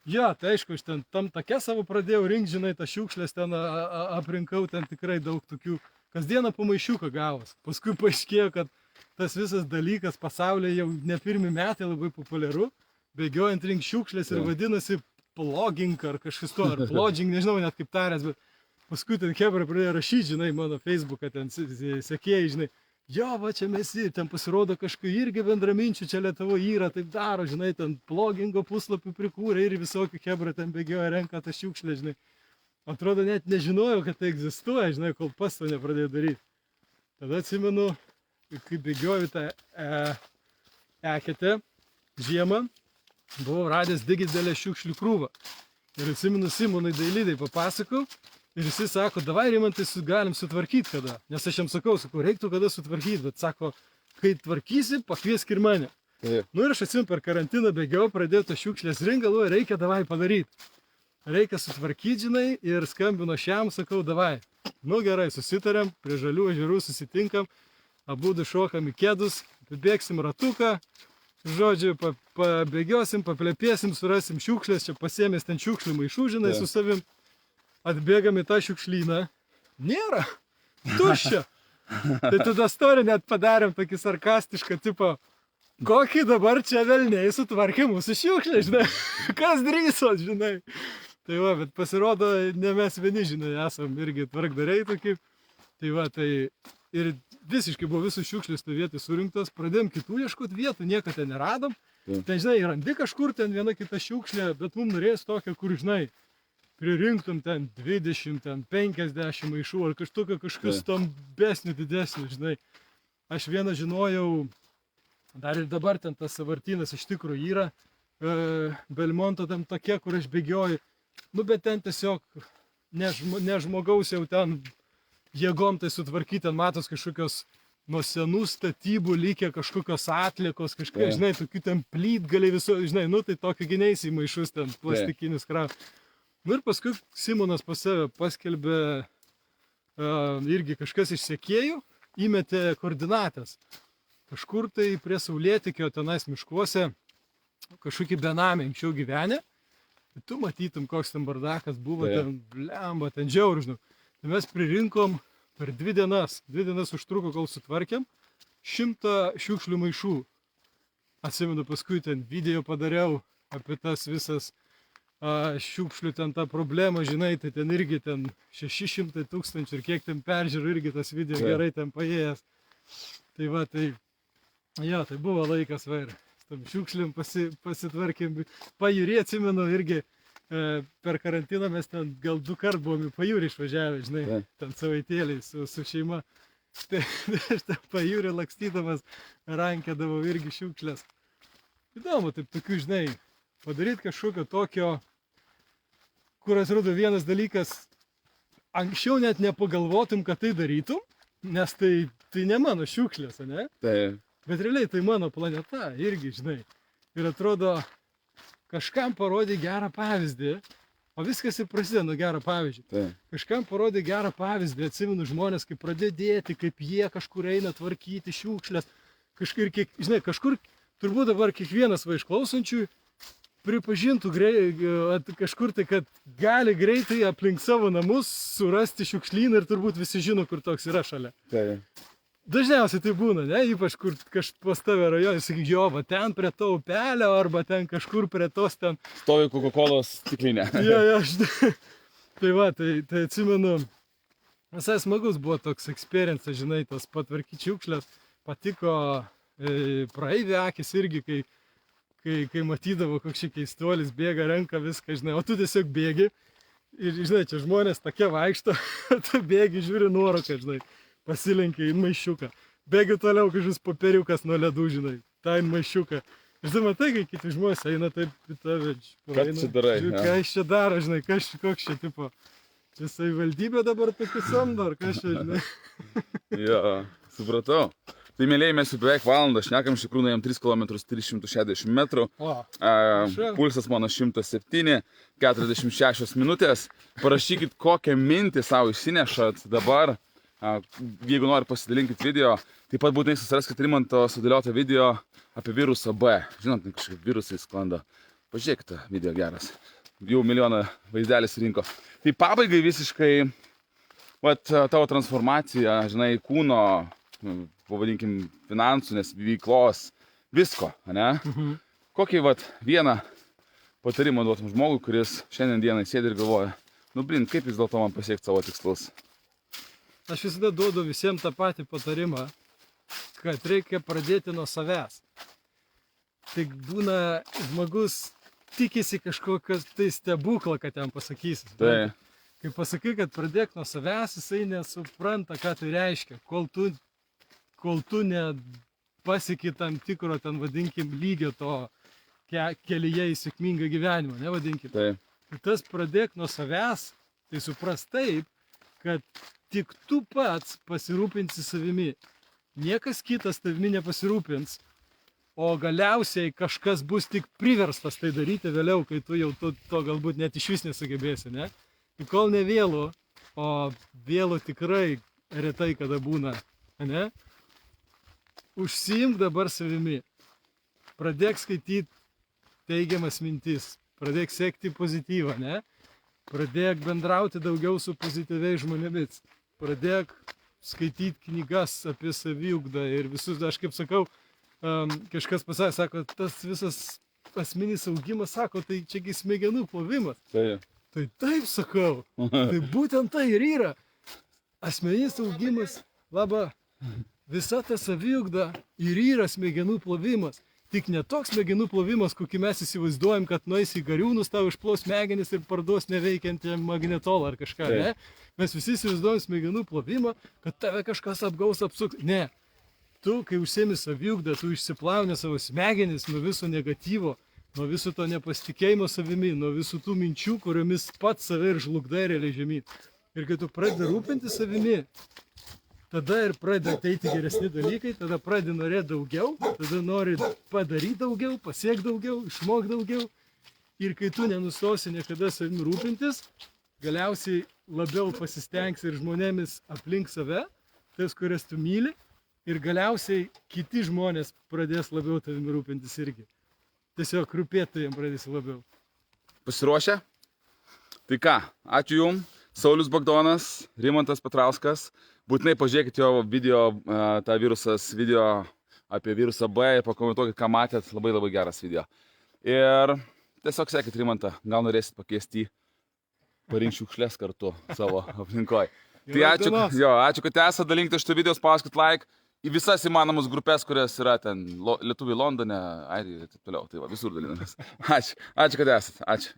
Ja, tai aišku, aš ten tam take savo pradėjau rinkti, žinai, tas šiukšlės ten aprinkau, ten tikrai daug tokių, kasdieną po maišiuką gavos. Paskui paaiškėjo, kad tas visas dalykas pasaulyje jau ne pirmi metai labai populiaru, bėgiojant rinkti šiukšlės ir vadinasi ploging ar kažkas to, ar plodging, nežinau net kaip tarės, bet paskui ten kebra pradėjo rašyti, žinai, mano Facebooką, ten sekėjai, žinai, jo, va čia mes ir ten pasirodo kažkai irgi bendraminčių, čia Lietuvo yra, taip daro, žinai, ten plogingo puslapių prikūrė ir visokių kebra ten bėgioja, renka tą šiukšlę, žinai. Atrodo, net nežinojau, kad tai egzistuoja, žinai, kol pats to nepradėjau daryti. Tada atsimenu, kai bėgioju tą eketę žiemą, buvau radęs didelę šiukšlių krūvą. Ir atsimenu Simonui Dailydai papasakau. Ir jisai sako, davai Rimantai galim sutvarkyti kada. Nes aš jam sakau, reiktų kada sutvarkyti, bet sako, kai tvarkysi, pakviesk ir mane. Taip. Nu ir aš atsimenu per karantiną bėgiau, pradėjau tą šiukšlės rinkt, galvoju, reikia davai padaryti. Reikia sutvarkyti, žinai, ir skambino šiam, sakau, davai. Nu gerai, susitarėm, prie Žalių ežerų susitinkam, abudu šokam į kėdus, bėgsim ratuką, žodžiu, pabėgiosim, paplepėsim, surasim šiukšlės, čia pasiėmės ten šiukšlių maišų, žinai, su savim. Atbėgam į tą šiukšlyną. Nėra. Tuščia. Tai tada storį net padarėm tokį sarkastišką tipo, kokį dabar čia velniai sutvarkė mūsų šiukšlę, žinai. Kas drįso, žinai. Tai va, bet pasirodo, ne mes vieni, žinai, esam irgi tvarkdariai tokie. Tai va, tai ir visiškai buvo visus šiukšlės stovėti surinktos. Pradėjom kitų ieškoti vietų, nieko ten neradom. Ten, žinai, randi kažkur ten viena kita šiukšlė, bet mums norės tokia, kur, žinai, pririnktum ten 20, ten 50 maišų ar kažkas stambesnių, didesnių, žinai. Aš vieną žinojau, dar ir dabar ten tas sąvartynas iš tikrųjų yra, Belmonto tam tokie, kur aš bėgioju. Nu, bet ten tiesiog ne žmogaus jau ten jėgom tai sutvarkyti, ten matos kažkokios nuo senų statybų likę kažkokios atliekos, kažkai, žinai, tokių ten plytgaliai viso, žinai, nu tai tokio gynėsi į maišus ten plastikinius krav. Nu ir paskui Simonas pas save paskelbė irgi kažkas iš sekėjų, įmetė koordinatės. Kažkur tai prie Saulėtekio tenais miškuose kažkokį benamį anksčiau gyvenę. Tai tu matytum, koks ten bardakas buvo, ten blemba, ten žiauru, žinau. Tai mes pririnkom per 2 dienas. 2 dienas užtruko, kol sutvarkėm 100 šiukšlių maišų. Atsimenu, paskui ten video padariau apie tas visas šiukšlių ten tą problemą, žinai, tai ten irgi ten 600 000 ir kiek ten peržiūrų irgi tas video gerai ten paėjęs. Tai va, tai, ja, tai buvo laikas va ir tam šiukšliam pasitvarkėm. Pajūrį atsimenu irgi per karantiną mes ten gal 2 kart buvom į Pajūrį išvažiavę, žinai, ten savaitėliai su šeima. Tai aš ten Pajūrį lakstydamas rankėdavau irgi šiukšlės. Įdomu, taip tokių, žinai, padaryti kažkokio tokio, kur atrodo vienas dalykas, anksčiau net nepagalvotum, kad tai darytum, nes tai ne mano šiukšlės, ne? Taip. Bet realiai tai mano planeta irgi, žinai. Ir atrodo, kažkam parodė gerą pavyzdį O viskas ir prasideda nuo gero pavyzdžio. Tai. Kažkam parodė gerą pavyzdį, atsimenu žmonės, kaip pradėjo dėti, kaip jie kažkur eina tvarkyti šiukšlės. Kažkur, turbūt dabar kiekvienas va išklausančių pripažintų kažkur tai, kad gali greitai aplink savo namus surasti šiukšlyną ir turbūt visi žino, kur toks yra šalia. Tai. Dažniausiai tai būna, ne? Ypač kur pas tave rajone, sakyk, jo, va ten prie to upelio arba ten kažkur prie tos ten. Stovi Coca-Colos stiklinė. Jo, tai va, tai atsimenu, visai smagus buvo toks experience, žinai, tos patvarkyti šiukšlės, patiko praeivė akis irgi, kai matydavo, koks šį keistuolis bėga, renka viską, žinai, o tu tiesiog bėgi ir, žinai, čia žmonės tokie vaikšto, tu bėgi, žiūri nuoroką, žinai. Pasilenkia į maišiuką. Bėgi toliau kažkas popieriukas nuo ledų, žinai. Ta į maišiuką. Ir tu matai, kai kiti žmonės eina taip į tave. Ką čia darai? Kas čia daro, žinai, koks čia tipo. Čia savivaldybė dabar tokiu samdo, ar kas čia, žinai. Jo, supratau. Tai mėlėjai, mes jau beveik valandą šnekam, iš tikrųjų nuėjom 3 km 360 metrų. Pulsas mano 107, 46 minutės. Parašykit, kokią mintį savo išsinešat dabar. Jeigu nori pasidalinkit video, taip pat būtinai susiraskit Rimanto sudėliotą video apie virusą B. Žinot, kažkaip virusai sklando. Pažiūrėkite, video geras. Jau milijoną vaizdelis rinko. Tai pabaigai visiškai, tavo transformacija, žinai, kūno, pavadinkim, finansų, nes veiklos, visko, ne? Kokį vieną patarimą duotum žmogui, kuris šiandien dienai sėdi ir galvoja, kaip vis dėlto man pasiekti savo tikslus? Aš visada duodu visiems tą patį patarimą, kad reikia pradėti nuo savęs. Tai būna žmogus tikisi kažkokios tai stebuklą, kad jam pasakysi. Tai. Kai pasakai, kad pradėk nuo savęs, jisai nesupranta, ką tai reiškia. Kol tu nepasieki tam tikro, ten vadinkim, lygio to kelyje į sėkmingą gyvenimą, nevadinkim. Tai. Tas pradėk nuo savęs, tai supras taip, kad tik tu pats pasirūpinsi savimi. Niekas kitas tavimi nepasirūpins, o galiausiai kažkas bus tik priverstas tai daryti vėliau, kai tu jau to galbūt net iš vis nesugebėsi, ne? Ir kol ne vėlu, o vėlu tikrai retai kada būna, ne? Užsiimk dabar savimi. Pradėk skaityti teigiamas mintis, pradėk sekti pozityvą, ne? Pradėk bendrauti daugiau su pozityviais žmonėmis. Pradėk skaityti knygas apie saviugdą ir visus, aš kaip sakau, kažkas pasakė, sako, tas visas asmeninis augimas, sako, tai čiagi smegenų plovimas. Tai. Tai taip sakau, tai būtent tai ir yra. Asmeninis augimas, visa ta saviugda ir yra smegenų plovimas. Tik ne toks smegenų plovimas, kokį mes įsivaizduojam, kad nueisi į gariūnus, tau išplaus smegenis ir parduos neveikiantį magnetolą ar kažką, ne? Mes visi įsivaizduojam smegenų plovimą, kad tave kažkas apgaus, apsuks. Ne. Tu, kai užsiemi saviugdą, tu išsiplauni savo smegenis nuo viso negatyvo, nuo viso to nepasitikėjimo savimi, nuo visų tų minčių, kuriomis pats save ir žlugdai realiai žemyn. Ir kai tu pradedi rūpinti savimi, tada ir pradeda ateiti geresni dalykai, tada pradedi norėti daugiau, tada nori padaryti daugiau, pasiekti daugiau, išmokti daugiau. Ir kai tu nenustosi niekada savimi rūpintis, galiausiai labiau pasistengsi ir žmonėmis aplink save, tas, kurias tu myli, ir galiausiai kiti žmonės pradės labiau tavimi rūpintis irgi. Tiesiog rūpėti jiems pradės labiau. Pasiruošę? Tai ką, ačiū Jums, Saulius Bagdonas, Rimantas Petrauskas. Būtinai pažiūrėkit jo video, tą video apie virusą B ir pakomentuokit, ką matėt, labai geras video. Ir tiesiog sekit Rimantą, gal norėsit pakeisti, parinkti šiukšles kartu savo aplinkoje. Tai ačiū, kad esate, dalinkite šitą video, spauskit like į visas įmanomas grupės, kurias yra ten Lietuviai Londone, Airijoje ir taip toliau. Tai va, visur dalinamės. Ačiū, kad esate. Ačiū.